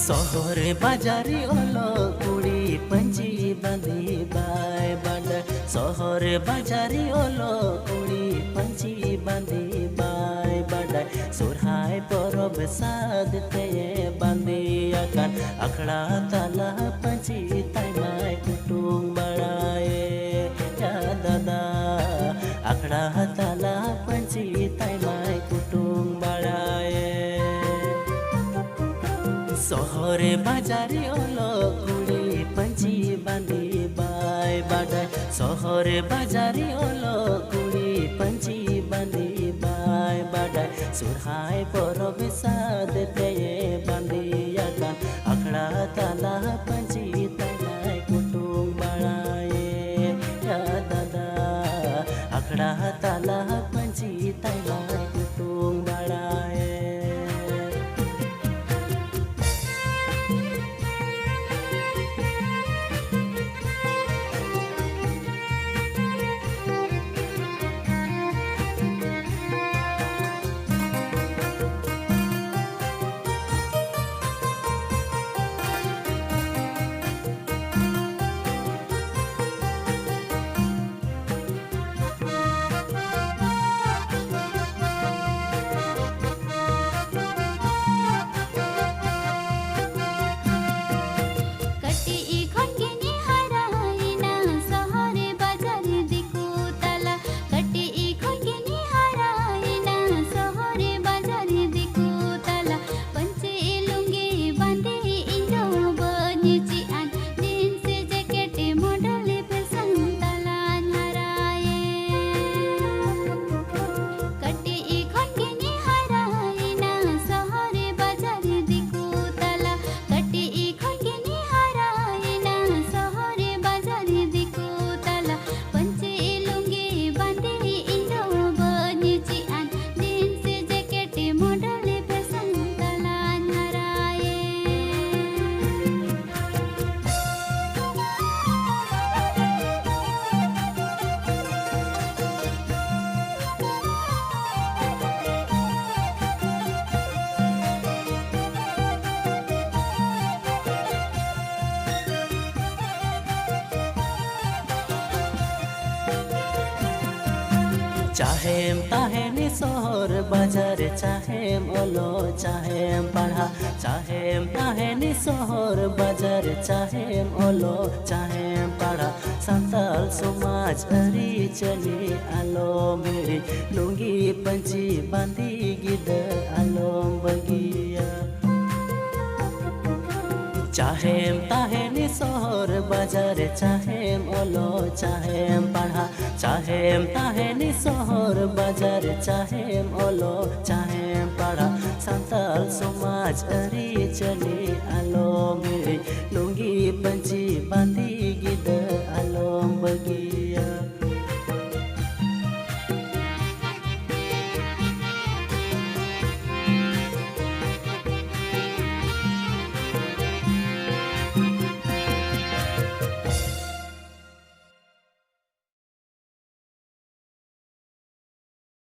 शहरे बाजारी ओलो कुड़ी पंची बांधी बाय बाड शहरे बाजारी ओलो कुड़ी पंची बांधी बाय बाड सुरहाय परब सादते बांधी आकान अखड़ा ताला पंची ताई माय कुटुंग बड़ाए या दादा अखड़ा ताला पंची ताई माय कुटुंग बड़ाए शहरे बाजारी ओलो कुड़ी पंची बांधी बाय बाडाय शहरे बाजारी ओलो कुड़ी पंची बांधी बाय बाडाय सुरहाय परब सादते बांधी आकान अखड़ा ताला पंची ताई कुटुंग बड़ाए या दादा अखड़ा ताला पंची ताई कुटुंग बड़ाए चाहेम ताहेनी शहर बाजार चाहेम ओलो चाहेम पढ़ा चाहेम ताहेनी शहर बाजार चाहेम ओलो चाहेम पढ़ा संताल समाज अरी चली आलो मेरी लुंगी पंची बांधी गिद आलो बगिया चाहेम ताहेनी शहर बाजार चाहेम ओलो चाहेम पढ़ा चाहेम ताहेनी शहर बाजार चाहेम ओलो चाहेम पढ़ा संताल समाज अरी चली आलो मेरी